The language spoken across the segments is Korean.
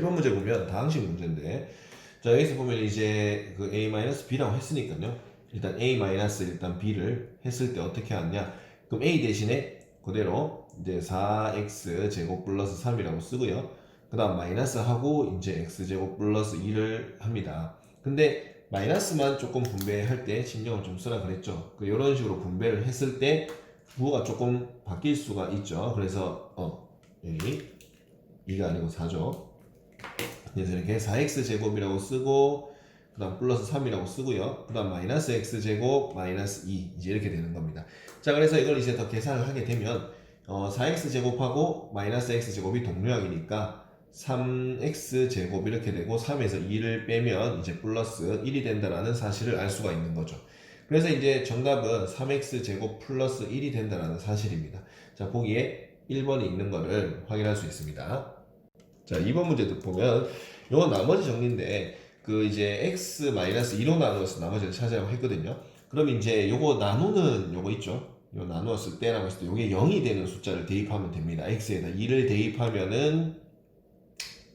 1번 문제 보면 다항식 문제인데, 자, 여기서 보면 이제 그 a-b라고 했으니까요. 일단 일단 b를 했을 때 어떻게 하느냐. 그럼 a 대신에 그대로 이제 4x 제곱 플러스 3이라고 쓰고요. 그 다음 마이너스 하고 이제 x제곱 플러스 2를 합니다. 근데 마이너스만 조금 분배할 때 신경을 좀 쓰라 그랬죠. 이런 식으로 분배를 했을 때 부호가 조금 바뀔 수가 있죠. 그래서 여기 2가 아니고 4죠. 그래서 이렇게 4x 제곱이라고 쓰고 그 다음 플러스 3이라고 쓰고요. 그 다음 마이너스 x 제곱 마이너스 2 이제 이렇게 되는 겁니다. 자, 그래서 이걸 이제 더 계산을 하게 되면 4x 제곱하고 마이너스 x 제곱이 동류항이니까 3x 제곱 이렇게 되고 3에서 2를 빼면 이제 플러스 1이 된다라는 사실을 알 수가 있는 거죠. 그래서 이제 정답은 3x 제곱 플러스 1이 된다라는 사실입니다. 자, 보기에 1번이 있는 거를 확인할 수 있습니다. 자, 2번 문제도 보면 이건 나머지 정리인데 그 이제 x-2로 나누어서 나머지를 찾으라고 했거든요. 그럼 이제 요거 나누는 요거 있죠? 요 나누었을 때라고 했을 때 요게 0이 되는 숫자를 대입하면 됩니다. x에다 2를 대입하면은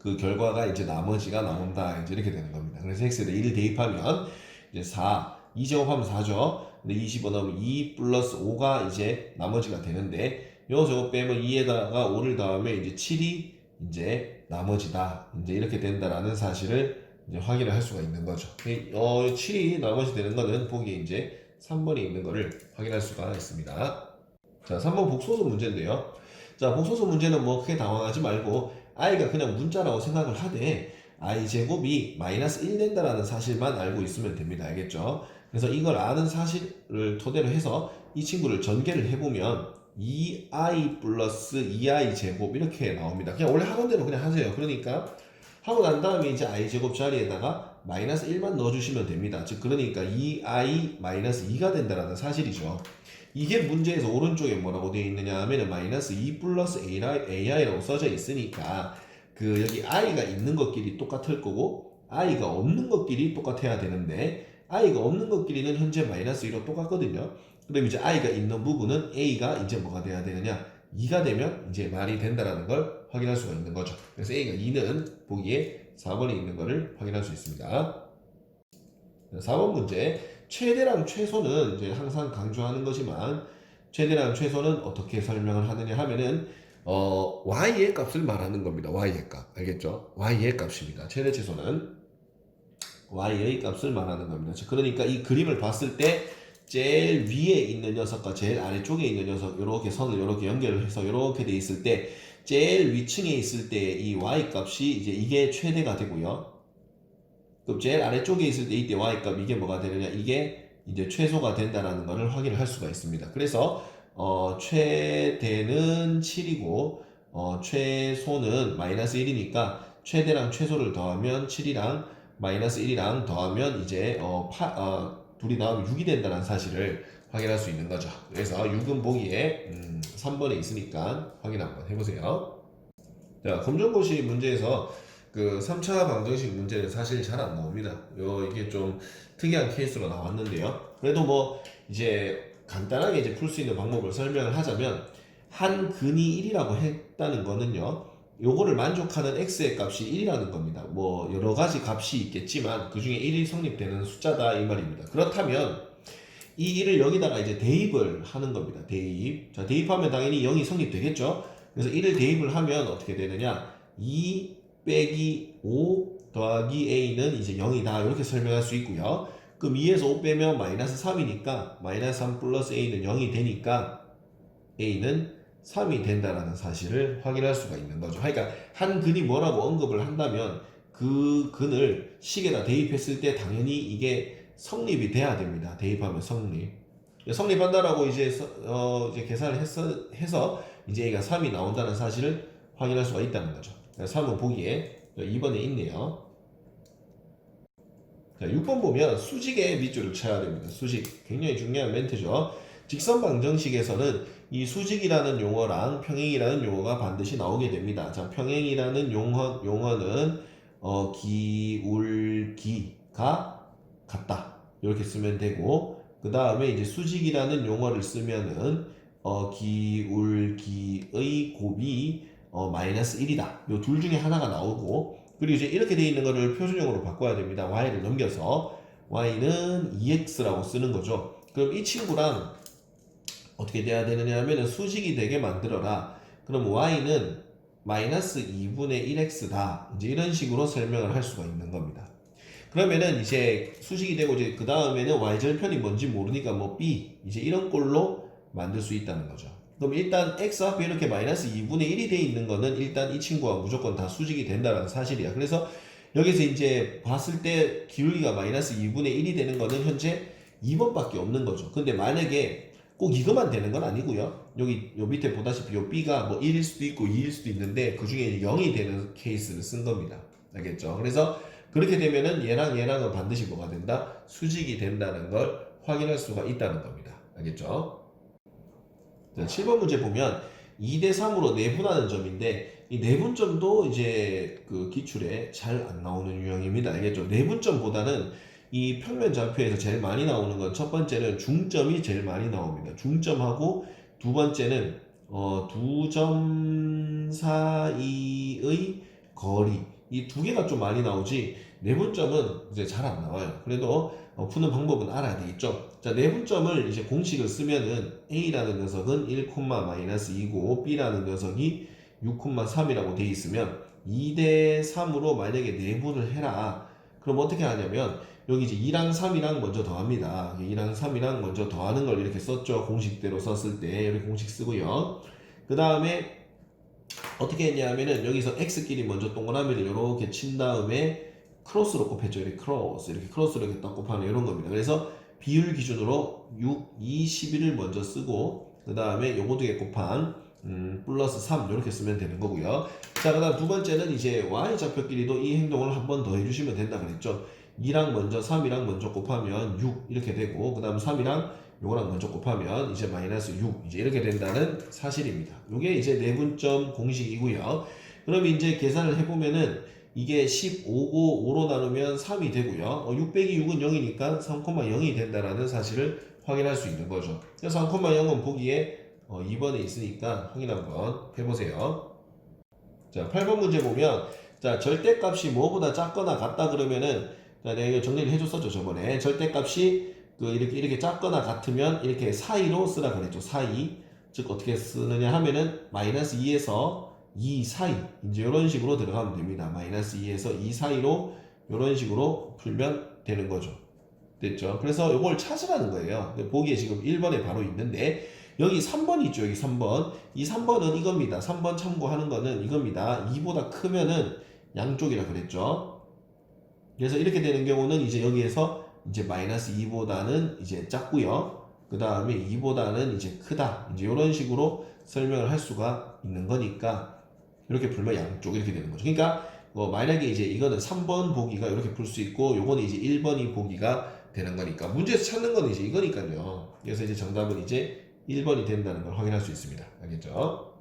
그 결과가 이제 나머지가 나온다. 이제 이렇게 되는 겁니다. 그래서 x에다 2를 대입하면 이제 4, 2제곱하면 4죠. 근데 25 넣으면 2 플러스 5가 이제 나머지가 되는데 요 저거 빼면 2에다가 5를 더하면 이제 7이 이제 나머지다. 이제 이렇게 된다라는 사실을 이제 확인을 할 수가 있는 거죠. 7이 나머지 되는 거는 보기에 이제 3번이 있는 거를 확인할 수가 있습니다. 자, 3번 복소수 문제인데요. 자, 복소수 문제는 뭐 크게 당황하지 말고 i가 그냥 문자라고 생각을 하되 i 제곱이 마이너스 1 된다라는 사실만 알고 있으면 됩니다. 알겠죠? 그래서 이걸 아는 사실을 토대로 해서 이 친구를 전개를 해보면 2i 플러스 2i 제곱 이렇게 나옵니다. 그냥 원래 하던 대로 그냥 하세요. 그러니까 하고 난 다음에 이제 i 제곱 자리에다가 마이너스 1만 넣어주시면 됩니다. 즉 그러니까 2i 마이너스 2가 된다라는 사실이죠. 이게 문제에서 오른쪽에 뭐라고 되어 있느냐 하면 마이너스 2 플러스 ai라고 써져 있으니까 그 여기 i가 있는 것끼리 똑같을 거고 i가 없는 것끼리 똑같아야 되는데 i가 없는 것끼리는 현재 마이너스 2로 똑같거든요. 그럼 이제 i가 있는 부분은 a가 이제 뭐가 돼야 되느냐 2가 되면 이제 말이 된다라는 걸 확인할 수가 있는 거죠. 그래서 a가 2는 보기에 4번에 있는 거를 확인할 수 있습니다. 4번 문제 최대랑 최소는 이제 항상 강조하는 거지만 최대랑 최소는 어떻게 설명을 하느냐 하면은 y의 값을 말하는 겁니다. y의 값 알겠죠? y의 값입니다. 최대 최소는 y의 값을 말하는 겁니다. 그러니까 이 그림을 봤을 때 제일 위에 있는 녀석과 제일 아래쪽에 있는 녀석 이렇게 선을 이렇게 연결을 해서 이렇게 돼 있을 때 제일 위층에 있을 때 이 y 값이 이제 이게 최대가 되고요. 그럼 제일 아래쪽에 있을 때 이때 y 값 이게 뭐가 되느냐 이게 이제 최소가 된다라는 것을 확인을 할 수가 있습니다. 그래서 최대는 7이고 최소는 마이너스 1이니까 최대랑 최소를 더하면 7이랑 마이너스 1이랑 더하면 이제 둘이 나오면 6이 된다는 사실을 확인할 수 있는 거죠. 그래서 6은 보기에 3번에 있으니까 확인 한번 해보세요. 자, 검정고시 문제에서 그 3차 방정식 문제는 사실 잘 안 나옵니다. 이게 좀 특이한 케이스로 나왔는데요. 그래도 뭐 이제 간단하게 이제 풀 수 있는 방법을 설명을 하자면 한 근이 1이라고 했다는 거는요. 요거를 만족하는 x의 값이 1이라는 겁니다. 뭐 여러 가지 값이 있겠지만 그 중에 1이 성립되는 숫자다 이 말입니다. 그렇다면 이 1을 여기다가 이제 대입을 하는 겁니다. 대입. 자, 대입하면 당연히 0이 성립되겠죠. 그래서 1을 대입을 하면 어떻게 되느냐? 2 빼기 5 더하기 a는 이제 0이다. 이렇게 설명할 수 있고요. 그럼 2에서 5 빼면 마이너스 3이니까 마이너스 3 플러스 a는 0이 되니까 a는 3이 된다라는 사실을 확인할 수가 있는 거죠. 그러니까 한 근이 뭐라고 언급을 한다면 그 근을 식에다 대입했을 때 당연히 이게 성립이 돼야 됩니다. 대입하면 성립. 성립한다라고 이제 계산을 해서 이제 a가 3이 나온다는 사실을 확인할 수가 있다는 거죠. 3은 보기에 2번에 있네요. 자, 6번 보면 수직의 밑줄을 쳐야 됩니다. 수직. 굉장히 중요한 멘트죠. 직선 방정식에서는 이 수직이라는 용어랑 평행이라는 용어가 반드시 나오게 됩니다. 자, 평행이라는 용어는 기울기가 같다. 이렇게 쓰면 되고 그 다음에 이제 수직이라는 용어를 쓰면은 기울기의 곱이 마이너스 1이다. 요 둘 중에 하나가 나오고 그리고 이제 이렇게 돼 있는 거를 표준형으로 바꿔야 됩니다. y를 넘겨서 y는 2x라고 쓰는 거죠. 그럼 이 친구랑 어떻게 돼야 되느냐 하면은 수직이 되게 만들어라. 그럼 y는 마이너스 2분의 1x다. 이제 이런 식으로 설명을 할 수가 있는 겁니다. 그러면은 이제 수식이 되고 이제 그 다음에는 y절편이 뭔지 모르니까 뭐 b 이제 이런 꼴로 만들 수 있다는 거죠. 그럼 일단 x 앞에 이렇게 마이너스 2분의 1이 돼 있는 거는 일단 이 친구가 무조건 다 수직이 된다는 사실이야. 그래서 여기서 이제 봤을 때 기울기가 마이너스 2분의 1이 되는 거는 현재 2번밖에 없는 거죠. 근데 만약에 꼭 이것만 되는 건 아니고요. 여기 요 밑에 보다시피 요 b가 뭐 1일 수도 있고 2일 수도 있는데 그 중에 0이 되는 케이스를 쓴 겁니다. 알겠죠? 그래서 그렇게 되면은 얘랑 얘랑은 반드시 뭐가 된다? 수직이 된다는 걸 확인할 수가 있다는 겁니다. 알겠죠? 자, 7번 문제 보면 2대 3으로 내분하는 점인데 이 내분점도 이제 그 기출에 잘 안 나오는 유형입니다. 알겠죠? 내분점보다는 이 평면 좌표에서 제일 많이 나오는 건 첫 번째는 중점이 제일 많이 나옵니다. 중점하고 두 번째는 두 점 사이의 거리 이 두 개가 좀 많이 나오지 내분점은 이제 잘 안 나와요. 그래도 푸는 방법은 알아야 되겠죠. 자, 내분점을 이제 공식을 쓰면은 A라는 녀석은 1,-2고 B라는 녀석이 6,3이라고 돼 있으면 2대 3으로 만약에 내분을 해라. 그럼 어떻게 하냐면 여기 이제 2랑 3이랑 먼저 더합니다. 2랑 3이랑 먼저 더하는 걸 이렇게 썼죠. 공식대로 썼을 때 이렇게 공식 쓰고요. 그 다음에 어떻게 했냐 하면은 여기서 x끼리 먼저 동그라미를 이렇게 친 다음에 크로스로 곱했죠. 이렇게 크로스로 이렇게 딱 곱하는 이런 겁니다. 그래서 비율 기준으로 6, 2, 11을 먼저 쓰고 그 다음에 요거 두 개 곱한 플러스 3 이렇게 쓰면 되는 거고요. 자, 그 다음 두 번째는 이제 y좌표끼리도 이 행동을 한 번 더 해주시면 된다 그랬죠. 2랑 먼저 3이랑 먼저 곱하면 6 이렇게 되고 그 다음 3이랑 요거랑 먼저 곱하면 이제 마이너스 6 이제 이렇게 된다는 사실입니다. 요게 이제 내분점 공식이고요. 그럼 이제 계산을 해보면은 이게 15고 5로 나누면 3이 되고요. 6 빼기 6은 0이니까 3,0이 된다라는 사실을 확인할 수 있는 거죠. 그래서 3,0은 보기에 2번에 있으니까 확인 한번 해보세요. 자, 8번 문제 보면 자, 절대값이 뭐보다 작거나 같다 그러면은 자, 내가 이거 정리를 해줬었죠 저번에. 절대값이 이렇게 작거나 같으면 이렇게 사이로 쓰라 그랬죠. 사이. 즉 어떻게 쓰느냐 하면은 마이너스 2에서 2 사이 이제 이런 식으로 들어가면 됩니다. 마이너스 2에서 2 사이로 이런 식으로 풀면 되는 거죠. 됐죠? 그래서 이걸 찾으라는 거예요. 보기에 지금 1번에 바로 있는데 여기 3번 있죠. 여기 3번. 이 3번은 이겁니다. 3번 참고하는 거는 이겁니다. 2보다 크면은 양쪽이라 그랬죠. 그래서 이렇게 되는 경우는 이제 여기에서 이제 마이너스 2보다는 이제 작고요. 그 다음에 2보다는 이제 크다. 이제 이런 식으로 설명을 할 수가 있는 거니까 이렇게 풀면 양쪽 이렇게 되는 거죠. 그러니까 만약에 이제 이거는 3번 보기가 이렇게 풀 수 있고 요거는 이제 1번이 보기가 되는 거니까 문제에서 찾는 거는 이제 이거니까요. 그래서 이제 정답은 이제 1번이 된다는 걸 확인할 수 있습니다. 알겠죠?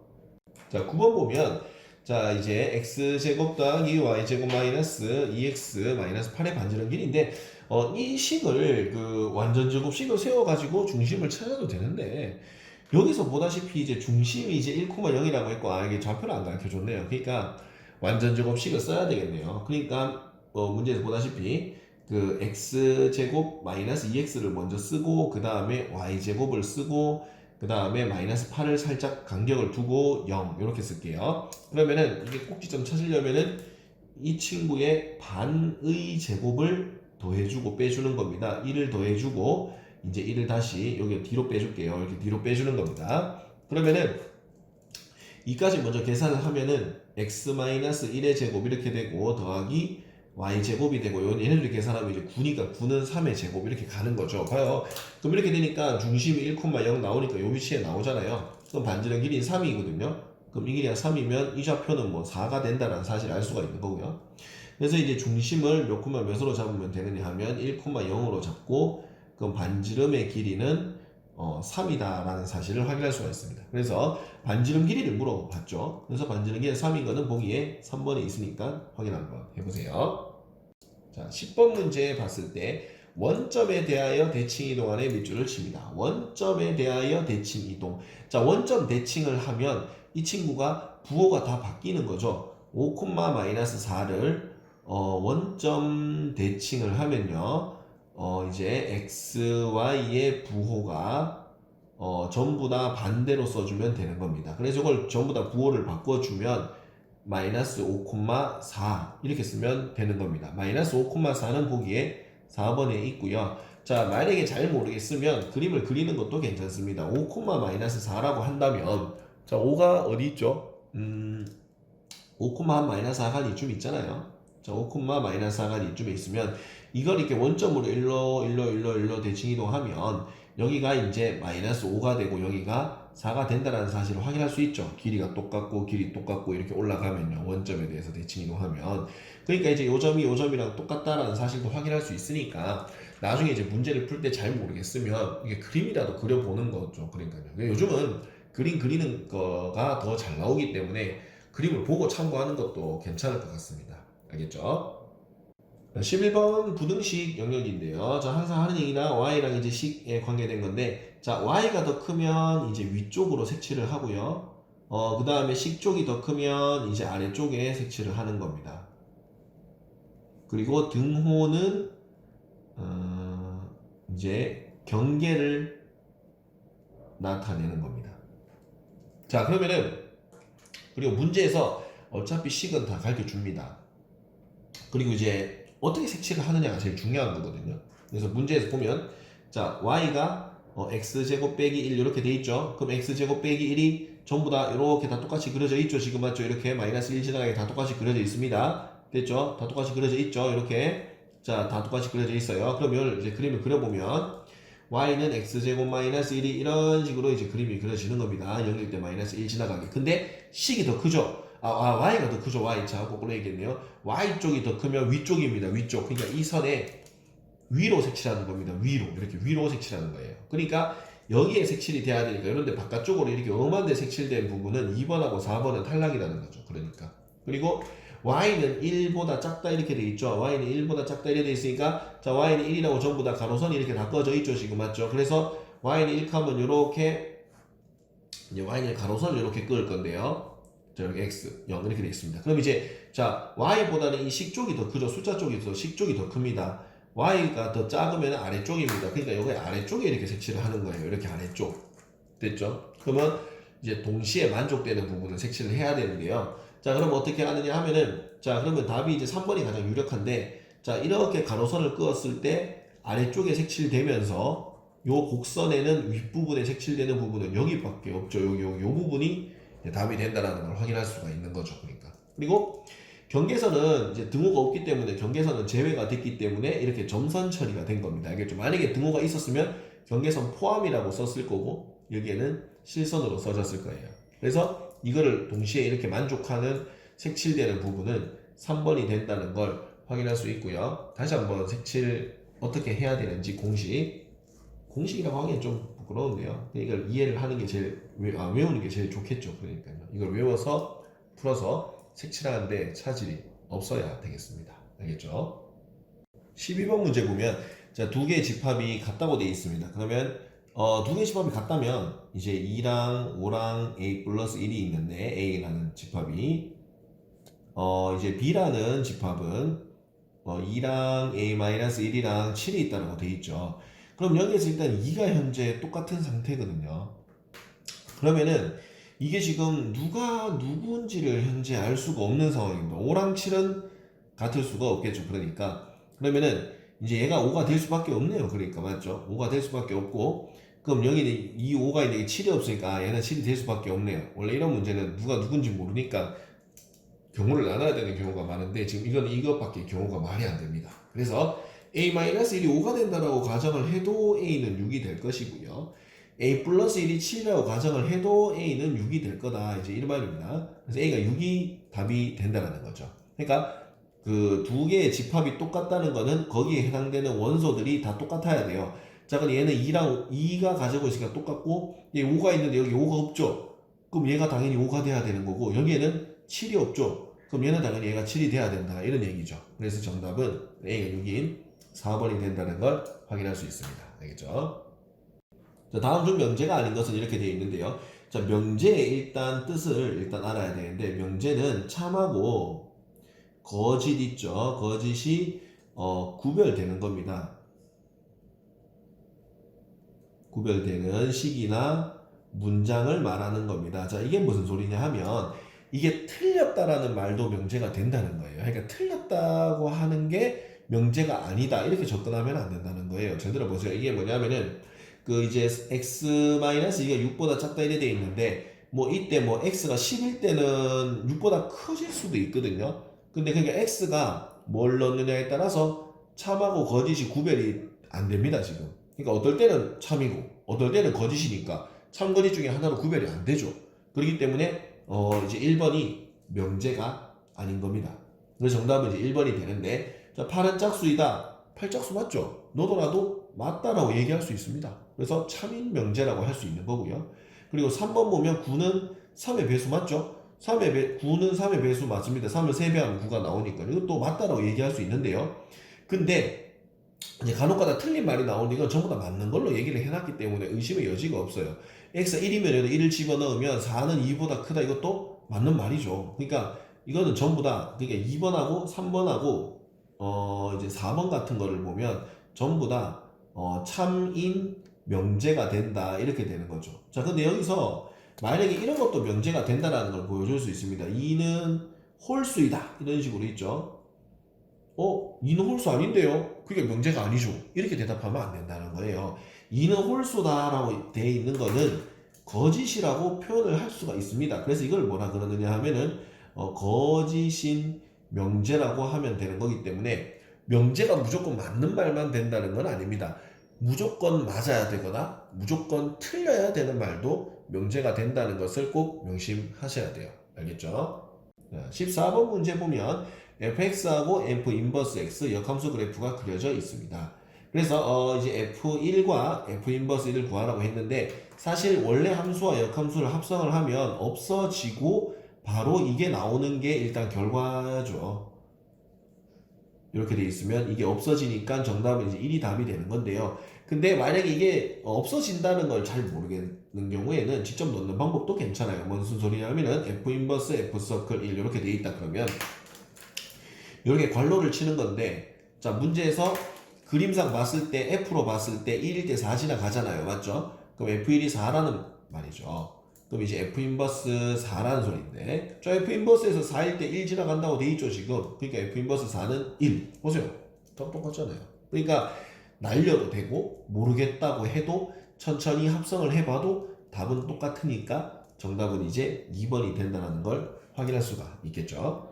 자, 9번 보면 자, 이제 x제곱 더하기 y제곱 마이너스 2x 마이너스 8의 반지름 길이인데 이 식을 완전제곱식을 세워가지고 중심을 찾아도 되는데 여기서 보다시피 이제 중심이 이제 1,0이라고 했고 이게 좌표를 안 가르쳐줬네요. 그러니까 완전제곱식을 써야 되겠네요. 그러니까 문제에서 보다시피 x제곱 마이너스 2x를 먼저 쓰고 그 다음에 y제곱을 쓰고 그 다음에 마이너스 8을 살짝 간격을 두고 0 이렇게 쓸게요. 그러면은 이게 꼭지점 찾으려면은 이 친구의 반의 제곱을 더해주고 빼주는 겁니다. 1을 더해주고 이제 1을 다시 여기 뒤로 빼줄게요. 이렇게 뒤로 빼주는 겁니다. 그러면은 이까지 먼저 계산을 하면은 x-1의 제곱 이렇게 되고 더하기 y제곱이 되고 얘네들이 계산하면 이제 9니까 9는 3의 제곱 이렇게 가는 거죠. 봐요. 그럼 이렇게 되니까 중심이 1,0 나오니까 요 위치에 나오잖아요. 그럼 반지름 길이는 3이거든요. 그럼 이 길이가 3이면 이 좌표는 뭐 4가 된다는 사실을 알 수가 있는 거고요. 그래서 이제 중심을 몇 콤마 몇으로 잡으면 되느냐 하면 1,0으로 잡고 그럼 반지름의 길이는 3이다라는 사실을 확인할 수가 있습니다. 그래서 반지름 길이를 물어봤죠. 그래서 반지름 길이 3인 거는 보기에 3번에 있으니까 확인 한번 해보세요. 자, 10번 문제 봤을 때 원점에 대하여 대칭 이동안의 밑줄을 칩니다. 원점에 대하여 대칭 이동. 자, 원점 대칭을 하면 이 친구가 부호가 다 바뀌는 거죠. 5,-4를 원점 대칭을 하면요. 이제 x, y의 부호가 전부 다 반대로 써주면 되는 겁니다. 그래서 이걸 전부 다 부호를 바꿔주면 마이너스 5,4 이렇게 쓰면 되는 겁니다. 마이너스 5,4는 보기에 4번에 있고요. 자, 만약에 잘 모르겠으면 그림을 그리는 것도 괜찮습니다. 5,-4라고 한다면 자, 5가 어디 있죠? 5,-4가 이쯤 있잖아요. 자, 5,-4가 이쯤에 있으면 이걸 이렇게 원점으로 일로 대칭 이동하면 여기가 이제 마이너스 5가 되고 여기가 4가 된다는 사실을 확인할 수 있죠. 길이가 똑같고 길이 똑같고 이렇게 올라가면요. 원점에 대해서 대칭 이동하면. 그러니까 이제 요 점이랑 똑같다라는 사실도 확인할 수 있으니까 나중에 이제 문제를 풀 때 잘 모르겠으면 이게 그림이라도 그려보는 거죠. 그러니까요. 요즘은 그림 그리는 거가 더 잘 나오기 때문에 그림을 보고 참고하는 것도 괜찮을 것 같습니다. 알겠죠? 11번 부등식 영역인데요. 자, 항상 하는 얘기나 y랑 이제 식에 관계된 건데, 자, y가 더 크면 이제 위쪽으로 색칠을 하고요. 그 다음에 식 쪽이 더 크면 이제 아래쪽에 색칠을 하는 겁니다. 그리고 등호는 이제 경계를 나타내는 겁니다. 자, 그러면은 그리고 문제에서 어차피 식은 다 가르쳐 줍니다. 그리고 이제 어떻게 색칠을 하느냐가 제일 중요한 거거든요. 그래서 문제에서 보면 자, y가 x제곱 빼기 1 이렇게 돼 있죠. 그럼 x제곱 빼기 1이 전부 다 이렇게 다 똑같이 그려져 있죠. 지금 맞죠? 이렇게 마이너스 1 지나가게 다 똑같이 그려져 있습니다. 됐죠? 다 똑같이 그려져 있죠. 이렇게 자, 다 똑같이 그려져 있어요. 그러면 이제 그림을 그려보면 y는 x제곱 마이너스 1이 이런 식으로 이제 그림이 그려지는 겁니다. 0일 때 마이너스 1 지나가게. 근데 식이 더 크죠? y가 더 크죠. y. 자, 거꾸로 얘기했네요. y쪽이 더 크면 위쪽입니다. 위쪽. 그러니까 이 선에 위로 색칠하는 겁니다. 위로. 이렇게 위로 색칠하는 거예요. 그러니까 여기에 색칠이 돼야 되니까 이런데 바깥쪽으로 이렇게 엄한데 색칠된 부분은 2번하고 4번은 탈락이라는 거죠. 그러니까. 그리고 y는 1보다 작다 이렇게 돼 있죠. y는 1보다 작다 이렇게 돼 있으니까 자, y는 1이라고 전부 다 가로선이 이렇게 다 꺼져 있죠. 지금 맞죠? 그래서 y는 1 하면 이렇게 이제 y는 가로선을 이렇게 그을 건데요. 자, 여기 x 0 이렇게 되어 있습니다. 그럼 이제 자, y보다는 이 식 쪽이 더 크죠. 숫자 쪽이 더 식 쪽이 더 큽니다. y가 더 작으면 아래쪽입니다. 그러니까 여기 아래쪽에 이렇게 색칠을 하는 거예요. 이렇게 아래쪽. 됐죠? 그러면 이제 동시에 만족되는 부분을 색칠을 해야 되는데요. 자, 그럼 어떻게 하느냐 하면은 자, 그러면 답이 이제 3번이 가장 유력한데 자, 이렇게 가로선을 그었을 때 아래쪽에 색칠되면서 요 곡선에는 윗부분에 색칠되는 부분은 여기밖에 없죠. 요 부분이 답이 된다라는 걸 확인할 수가 있는 거죠. 그러니까. 그리고 경계선은 이제 등호가 없기 때문에 경계선은 제외가 됐기 때문에 이렇게 점선 처리가 된 겁니다. 알겠죠? 만약에 등호가 있었으면 경계선 포함이라고 썼을 거고 여기에는 실선으로 써졌을 거예요. 그래서 이거를 동시에 이렇게 만족하는 색칠되는 부분은 3번이 된다는 걸 확인할 수 있고요. 다시 한번 색칠 어떻게 해야 되는지 공식이라고 하기엔 좀 부끄러운데요. 이걸 이해를 하는 게 제일 외우는 게 제일 좋겠죠. 그러니까요. 이걸 외워서 풀어서 색칠하는데 차질이 없어야 되겠습니다. 알겠죠? 12번 문제 보면 자, 두 개의 집합이 같다고 되어 있습니다. 그러면 두 개의 집합이 같다면 이제 2랑 5랑 a 플러스 1이 있는데 a라는 집합이 이제 b라는 집합은 2랑 a 마이너스 1이랑 7이 있다고 되어 있죠. 그럼 여기에서 일단 2가 현재 똑같은 상태거든요. 그러면은 이게 지금 누가 누구인지를 현재 알 수가 없는 상황입니다. 5랑 7은 같을 수가 없겠죠. 그러면은 이제 얘가 5가 될 수밖에 없네요. 그러니까 맞죠? 5가 될 수밖에 없고 그럼 여기 이 5가 있는데 7이 없으니까 얘는 7이 될 수밖에 없네요. 원래 이런 문제는 누가 누군지 모르니까 경우를 나눠야 되는 경우가 많은데 지금 이건 이것밖에 경우가 말이 안 됩니다. 그래서 a-1이 5가 된다라고 가정을 해도 a는 6이 될 것이고요. a 플러스 1이 7이라고 가정을 해도 a는 6이 될 거다. 이제 이런 말입니다. 그래서 a가 6이 답이 된다는 거죠. 그러니까 그 두 개의 집합이 똑같다는 거는 거기에 해당되는 원소들이 다 똑같아야 돼요. 자, 그럼 얘는 2가 가지고 있으니까 똑같고 얘 5가 있는데 여기 5가 없죠. 그럼 얘가 당연히 5가 돼야 되는 거고 여기에는 7이 없죠. 그럼 얘는 당연히 얘가 7이 돼야 된다. 이런 얘기죠. 그래서 정답은 a가 6인 4번이 된다는 걸 확인할 수 있습니다. 알겠죠? 자, 다음 중 명제가 아닌 것은 이렇게 되어 있는데요. 자, 명제의 일단 뜻을 일단 알아야 되는데 명제는 참하고 거짓 있죠. 거짓이 구별되는 겁니다. 구별되는 식이나 문장을 말하는 겁니다. 자, 이게 무슨 소리냐 하면 이게 틀렸다라는 말도 명제가 된다는 거예요. 그러니까 틀렸다고 하는 게 명제가 아니다 이렇게 접근하면 안 된다는 거예요. 잘 들어보세요. 이게 뭐냐면은 그 이제 x 마이너스 이게 6보다 작다 이래 돼 있는데 뭐 이때 뭐 x가 10일 때는 6보다 커질 수도 있거든요. 근데 그게 x가 뭘 넣느냐에 따라서 참하고 거짓이 구별이 안 됩니다 지금. 그러니까 어떨 때는 참이고 어떨 때는 거짓이니까 참거짓 중에 하나로 구별이 안 되죠. 그렇기 때문에 이제 1번이 명제가 아닌 겁니다. 그래서 정답은 이제 1번이 되는데 자, 8은 짝수이다. 8짝수 맞죠? 너도나도 맞다라고 얘기할 수 있습니다. 그래서 참인 명제라고 할 수 있는 거고요. 그리고 3번 보면 9는 3의 배수 맞죠? 9는 3의 배수 맞습니다. 3을 3배하면 9가 나오니까 이것도 맞다라고 얘기할 수 있는데요. 근데 이제 간혹가다 틀린 말이 나오는 건 전부 다 맞는 걸로 얘기를 해놨기 때문에 의심의 여지가 없어요. x가 1이면 1을 집어넣으면 4는 2보다 크다 이것도 맞는 말이죠. 그러니까 이거는 전부 다 그러니까 2번하고 3번하고 이제 4번 같은 거를 보면 전부 다 참인 명제가 된다 이렇게 되는 거죠. 자, 근데 여기서 만약에 이런 것도 명제가 된다라는 걸 보여줄 수 있습니다. 2는 홀수이다 이런 식으로 있죠. 2는 홀수 아닌데요? 그게 명제가 아니죠. 이렇게 대답하면 안 된다는 거예요. 2는 홀수다라고 되어 있는 거는 거짓이라고 표현을 할 수가 있습니다. 그래서 이걸 뭐라 그러느냐 하면은 거짓인 명제라고 하면 되는 거기 때문에 명제가 무조건 맞는 말만 된다는 건 아닙니다. 무조건 맞아야 되거나 무조건 틀려야 되는 말도 명제가 된다는 것을 꼭 명심하셔야 돼요. 알겠죠? 14번 문제 보면 fx하고 f 인버스 x 역함수 그래프가 그려져 있습니다. 그래서 이제 f1과 f 인버스 1을 구하라고 했는데 사실 원래 함수와 역함수를 합성을 하면 없어지고 바로 이게 나오는 게 일단 결과죠. 이렇게 돼 있으면 이게 없어지니까 정답은 이제 1이 답이 되는 건데요. 근데 만약에 이게 없어진다는 걸 잘 모르겠는 경우에는 직접 넣는 방법도 괜찮아요. 무슨 소리냐면은 f 인버스 f 서클 1 이렇게 돼 있다 그러면 이렇게 괄호를 치는 건데 자 문제에서 그림상 봤을 때 F로 봤을 때 1일 때 4 지나가잖아요. 맞죠? 그럼 F1이 4라는 말이죠. 그럼 이제 F 인버스 4라는 소리인데 저 F 인버스에서 4일 때 1 지나간다고 돼 있죠 지금. 그러니까 F 인버스 4는 1 보세요. 똑같잖아요. 그러니까 날려도 되고 모르겠다고 해도 천천히 합성을 해봐도 답은 똑같으니까 정답은 이제 2번이 된다는 걸 확인할 수가 있겠죠.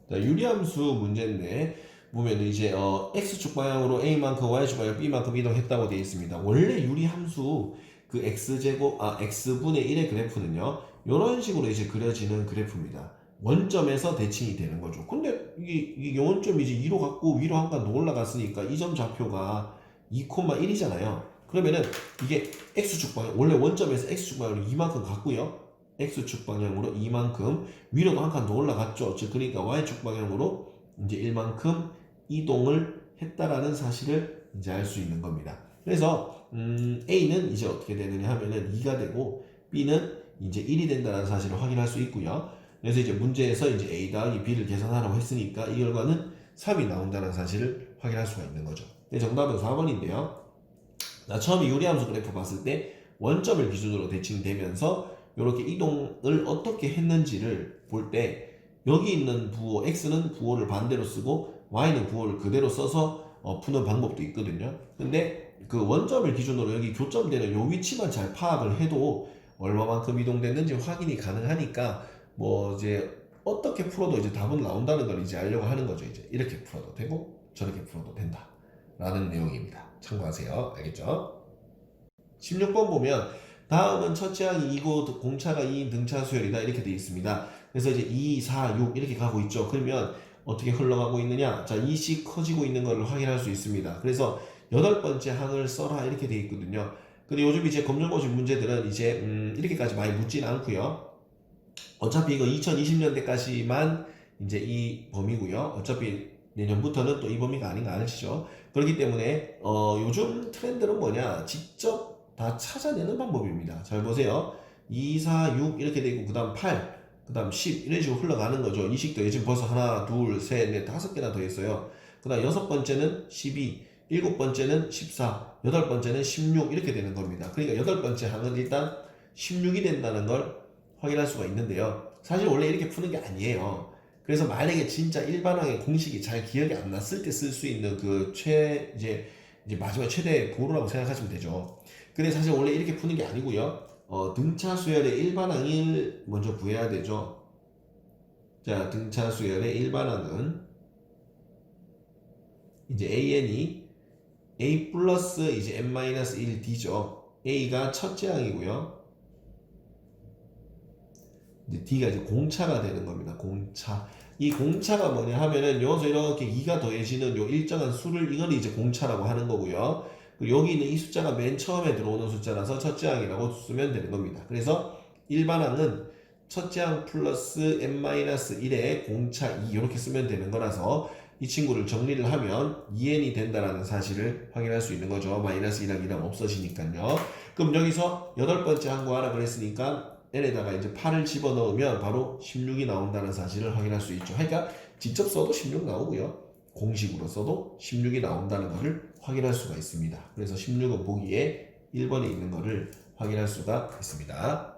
자, 유리함수 문제인데 보면 이제 x축 방향으로 a만큼 y축 방향 b만큼 이동했다고 되어 있습니다. 원래 유리함수 그 x분의 1의 그래프는요 이런 식으로 이제 그려지는 그래프입니다. 원점에서 대칭이 되는 거죠. 근데 이게 원점이 이제 2로 갔고 위로 한 칸 더 올라갔으니까 이 점 좌표가 2,1이잖아요. 그러면은 이게 x축 방향 원래 원점에서 x축 방향으로 2만큼 갔고요. x축 방향으로 2만큼 위로도 한 칸 더 올라갔죠. 즉 그러니까 y축 방향으로 이제 1만큼 이동을 했다라는 사실을 이제 알 수 있는 겁니다. 그래서 A는 이제 어떻게 되느냐 하면은 2가 되고 B는 이제 1이 된다는 사실을 확인할 수 있고요. 그래서 이제 문제에서 이제 A 더하기 B를 계산하라고 했으니까 이 결과는 3이 나온다는 사실을 확인할 수가 있는 거죠. 정답은 4번인데요. 처음에 유리함수 그래프 봤을 때 원점을 기준으로 대칭되면서 이렇게 이동을 어떻게 했는지를 볼 때 여기 있는 부호 x는 부호를 반대로 쓰고 y는 부호를 그대로 써서 푸는 방법도 있거든요. 근데 그 원점을 기준으로 여기 교점되는 요 위치만 잘 파악을 해도 얼마만큼 이동됐는지 확인이 가능하니까 뭐 이제 어떻게 풀어도 이제 답은 나온다는 걸 이제 알려고 하는 거죠. 이제 이렇게 풀어도 되고 저렇게 풀어도 된다 라는 내용입니다. 참고하세요. 알겠죠? 16번 보면 다음은 첫째 항이 2고 공차가 2인 등차 수열이다 이렇게 되어 있습니다. 그래서 이제 2, 4, 6 이렇게 가고 있죠. 그러면 어떻게 흘러가고 있느냐? 자, 2씩 커지고 있는 것을 확인할 수 있습니다. 그래서 8번째 항을 써라 이렇게 되어 있거든요. 근데 요즘 이제 검정고시 문제들은 이제 이렇게까지 많이 묻지는 않고요. 어차피 이거 2020년대까지만 이제 이 범위고요. 어차피 내년부터는 또 이 범위가 아닌 거 아시죠? 그렇기 때문에 요즘 트렌드는 뭐냐? 직접 다 찾아내는 방법입니다. 잘 보세요. 2, 4, 6 이렇게 되고 그 다음 8 그 다음 10 이런 식으로 흘러가는 거죠. 이 식도 지금 벌써 하나, 둘, 셋, 넷, 5개나 더 있어요. 그 다음 6번째는 12, 7번째는 14, 8번째는 16 이렇게 되는 겁니다. 그러니까 8번째 항은 일단 16이 된다는 걸 확인할 수가 있는데요. 사실 원래 이렇게 푸는 게 아니에요. 그래서 만약에 진짜 일반항의 공식이 잘 기억이 안 났을 때 쓸 수 있는 그 이제 마지막 최대 보루라고 생각하시면 되죠. 근데 사실 원래 이렇게 푸는 게 아니고요. 등차 수열의 일반항을 먼저 구해야 되죠. 자, 등차 수열의 일반항은 이제 an이 a 플러스 이제 n-1d죠. a가 첫째 항이고요. 이제 d가 이제 공차가 되는 겁니다. 공차. 이 공차가 뭐냐 하면은 여기서 이렇게 2가 더해지는 요 일정한 수를 이걸 이제 공차라고 하는 거고요. 여기 있는 이 숫자가 맨 처음에 들어오는 숫자라서 첫째 항이라고 쓰면 되는 겁니다. 그래서 일반항은 첫째 항 플러스 n-1의 공차 2 이렇게 쓰면 되는 거라서 이 친구를 정리를 하면 2n이 된다라는 사실을 확인할 수 있는 거죠. 마이너스 1항 2항 없어지니까요. 그럼 여기서 8번째 항구 하라 그랬으니까 n에다가 이제 8을 집어넣으면 바로 16이 나온다는 사실을 확인할 수 있죠. 그러니까 직접 써도 16 나오고요. 공식으로 써도 16이 나온다는 것을 확인할 수가 있습니다. 그래서 16은 보기에 1번에 있는 것을 확인할 수가 있습니다.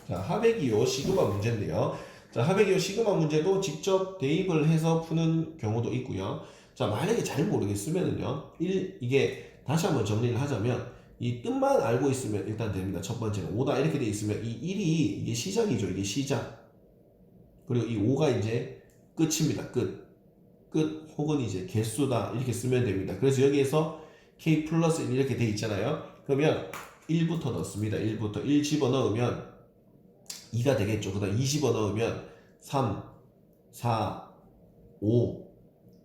자, 하백이요 시그마 문제인데요. 자, 하백이요 시그마 문제도 직접 대입을 해서 푸는 경우도 있고요. 자, 만약에 잘 모르겠으면은요. 이게 다시 한번 정리를 하자면 이 뜻만 알고 있으면 일단 됩니다. 첫 번째는 5다 이렇게 돼 있으면 이 1이 이게 시작이죠. 이게 시작. 그리고 이 5가 이제 끝입니다. 끝 혹은 이제 개수다 이렇게 쓰면 됩니다. 그래서 여기에서 k 플러스 1 이렇게 돼 있잖아요. 그러면 1부터 넣습니다. 1부터 1 집어넣으면 2가 되겠죠. 그 다음 2 집어넣으면 3, 4, 5,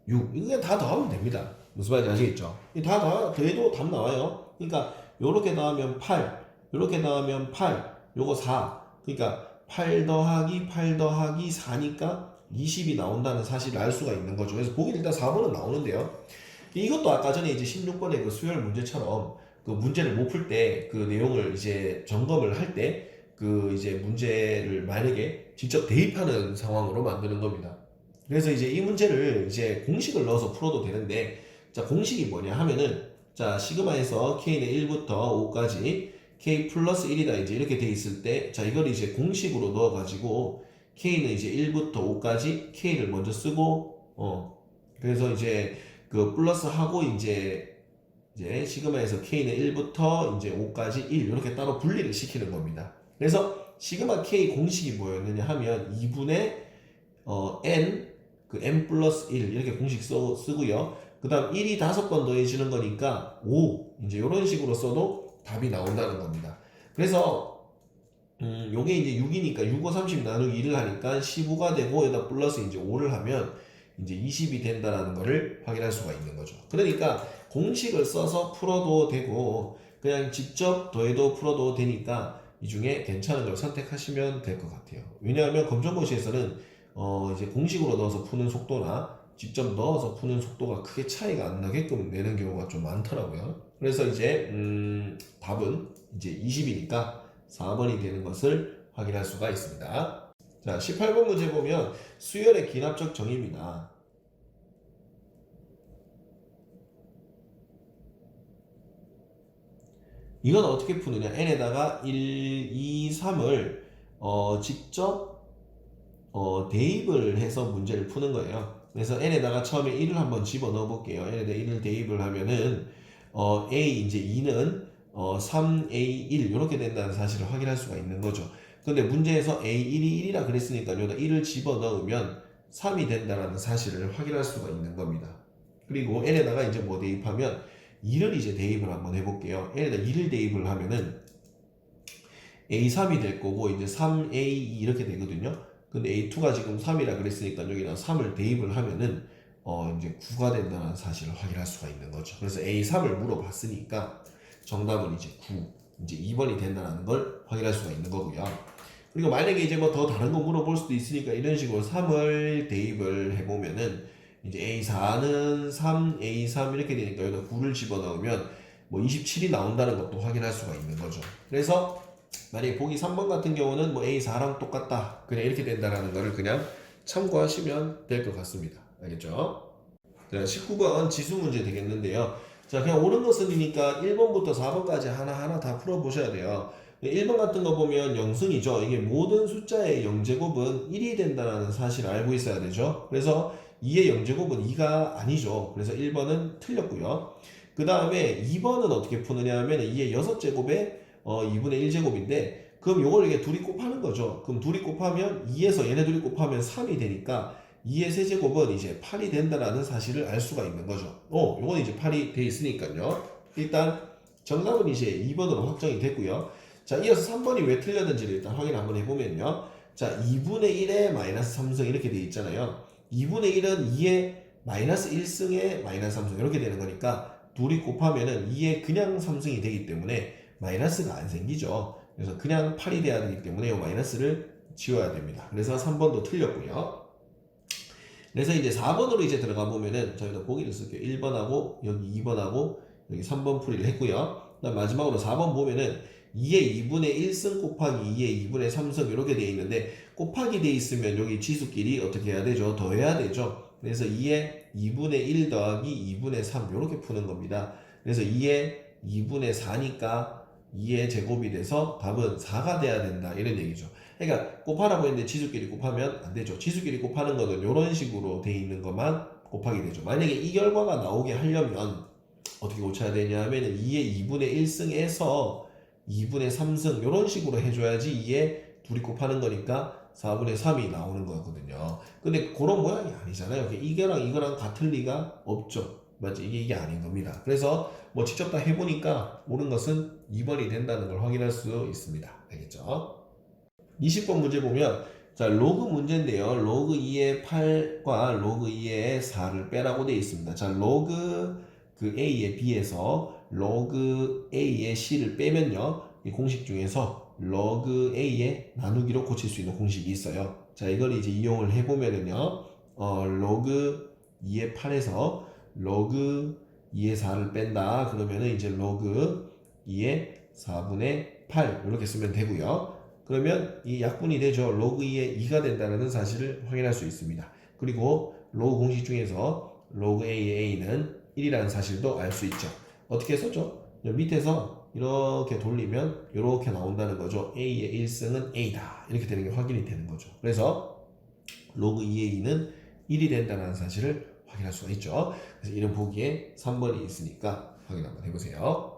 6 이거 그냥 다 더하면 됩니다. 무슨 말인지 아시겠죠? 다 더해도 답 나와요. 그러니까 요렇게 더하면 8, 요렇게 더하면 8, 요거 4. 그러니까 8 더하기 8 더하기 4니까 20이 나온다는 사실을 알 수가 있는 거죠. 그래서 보기 일단 4번은 나오는데요. 이것도 아까 전에 이제 16번의 그 수열 문제처럼 그 문제를 못 풀 때 그 내용을 이제 점검을 할 때 그 이제 문제를 만약에 직접 대입하는 상황으로 만드는 겁니다. 그래서 이제 이 문제를 이제 공식을 넣어서 풀어도 되는데, 자, 공식이 뭐냐 하면은, 자, 시그마에서 k는 1부터 5까지 k 플러스 1이다 이제 이렇게 돼 있을 때, 자, 이걸 이제 공식으로 넣어가지고 k는 이제 1부터 5까지 k를 먼저 쓰고, 그래서 이제 그 플러스 하고 이제 시그마에서 k는 1부터 이제 5까지 1 이렇게 따로 분리를 시키는 겁니다. 그래서 시그마 k 공식이 뭐였느냐 하면 2분의 n 그 n 플러스 1 이렇게 공식 쓰고요. 그 다음 1이 5번 더해지는 거니까 5 이제 이런 식으로 써도 답이 나온다는 겁니다. 그래서 요게 이제 6이니까 6, 5, 30 나누기 2를 하니까 15가 되고 여기다 플러스 이제 5를 하면 이제 20이 된다는 것을 확인할 수가 있는 거죠. 그러니까 공식을 써서 풀어도 되고 그냥 직접 더해도 풀어도 되니까 이 중에 괜찮은 걸 선택하시면 될 것 같아요. 왜냐하면 검정고시에서는 이제 공식으로 넣어서 푸는 속도나 직접 넣어서 푸는 속도가 크게 차이가 안 나게끔 내는 경우가 좀 많더라고요. 그래서 이제 답은 이제 20이니까 4번이 되는 것을 확인할 수가 있습니다. 자, 18번 문제 보면 수열의 기납적 정의입니다. 이건 어떻게 푸느냐? n에다가 1, 2, 3을 직접 대입을 해서 문제를 푸는 거예요. 그래서 n에다가 처음에 1을 한번 집어 넣어 볼게요. n에다 1을 대입을 하면은 a 이제 2는 3a 1 이렇게 된다는 사실을 확인할 수가 있는 거죠. 근데 문제에서 a1이 1이라 그랬으니까 여기다 1을 집어 넣으면 3이 된다는 사실을 확인할 수가 있는 겁니다. 그리고 n에다가 이제 뭐 대입하면 2를 이제 대입을 한번 해볼게요. n에다 2를 대입을 하면은 a3이 될 거고 이제 3a2 이렇게 되거든요. 근데 a2가 지금 3이라 그랬으니까 여기다 3을 대입을 하면은 이제 9가 된다는 사실을 확인할 수가 있는 거죠. 그래서 a3을 물어봤으니까 정답은 이제 9, 이제 2번이 된다는 걸 확인할 수가 있는 거고요. 그리고 만약에 이제 뭐 더 다른 거 물어볼 수도 있으니까 이런 식으로 3을 대입을 해보면은 이제 A4는 3, A3 이렇게 되니까 여기다 9를 집어넣으면 뭐 27이 나온다는 것도 확인할 수가 있는 거죠. 그래서 만약에 보기 3번 같은 경우는 뭐 A4랑 똑같다. 그냥 이렇게 된다라는 거를 그냥 참고하시면 될 것 같습니다. 알겠죠? 자, 19번 지수 문제 되겠는데요. 자, 그냥 옳은 것은이니까 1번부터 4번까지 하나하나 다 풀어보셔야 돼요. 1번 같은 거 보면 영승이죠. 이게 모든 숫자의 영제곱은 1이 된다는 사실을 알고 있어야 되죠. 그래서 2의 영제곱은 2가 아니죠. 그래서 1번은 틀렸고요. 그 다음에 2번은 어떻게 푸느냐 하면 2의 6제곱에 2분의 1제곱인데 그럼 요걸 이게 둘이 곱하는 거죠. 그럼 둘이 곱하면 2에서 얘네 둘이 곱하면 3이 되니까 2의 세제곱은 이제 8이 된다라는 사실을 알 수가 있는 거죠. 요건 이제 8이 돼 있으니까요. 일단 정답은 이제 2번으로 확정이 됐고요. 자, 이어서 3번이 왜 틀렸는지를 일단 확인 한번 해보면요. 자, 2분의 1에 마이너스 3승 이렇게 돼 있잖아요. 2분의 1은 2의 마이너스 1승에 마이너스 3승 이렇게 되는 거니까 둘이 곱하면은 2의 그냥 3승이 되기 때문에 마이너스가 안 생기죠. 그래서 그냥 8이 돼야 되기 때문에 이 마이너스를 지워야 됩니다. 그래서 3번도 틀렸고요. 그래서 이제 4번으로 이제 들어가 보면은 저희가 보기를 쓸게요. 1번하고 여기 2번하고 여기 3번 풀이를 했고요. 그다음 마지막으로 4번 보면은 2의 2분의 1승 곱하기 2의 2분의 3승 이렇게 되어 있는데 곱하기 되어 있으면 여기 지수끼리 어떻게 해야 되죠? 더해야 되죠. 그래서 2의 2분의 1 더하기 2분의 3 이렇게 푸는 겁니다. 그래서 2의 2분의 4니까 2의 제곱이 돼서 답은 4가 돼야 된다 이런 얘기죠. 그러니까 곱하라고 했는데 지수끼리 곱하면 안 되죠. 지수끼리 곱하는 거는 이런 식으로 돼 있는 것만 곱하기 되죠. 만약에 이 결과가 나오게 하려면 어떻게 고쳐야 되냐 하면 2의 2분의 1승에서 2분의 3승 이런 식으로 해줘야지 2에 둘이 곱하는 거니까 4분의 3이 나오는 거거든요. 근데 그런 모양이 아니잖아요. 이거랑 같을 리가 없죠. 맞지? 이게 아닌 겁니다. 그래서 뭐 직접 다 해보니까 옳은 것은 2번이 된다는 걸 확인할 수 있습니다. 알겠죠? 20번 문제 보면 자 로그 문제인데요. 로그 2의 8과 로그 2의 4를 빼라고 되어 있습니다. 자 로그 그 A의 B에서 로그 A의 C를 빼면요. 이 공식 중에서 로그 A의 나누기로 고칠 수 있는 공식이 있어요. 자 이걸 이제 이용을 해보면은요. 로그 2의 8에서 로그 2의 4를 뺀다. 그러면은 이제 로그 2의 4분의 8 이렇게 쓰면 되고요. 그러면 이 약분이 되죠. 로그 2의 2가 된다는 사실을 확인할 수 있습니다. 그리고 로그 공식 중에서 로그 A의 A는 1이라는 사실도 알 수 있죠. 어떻게 썼죠? 밑에서 이렇게 돌리면 이렇게 나온다는 거죠. A의 1승은 A다. 이렇게 되는 게 확인이 되는 거죠. 그래서 로그 2의 2는 1이 된다는 사실을 확인할 수가 있죠. 그래서 이런 보기에 3번이 있으니까 확인 한번 해보세요.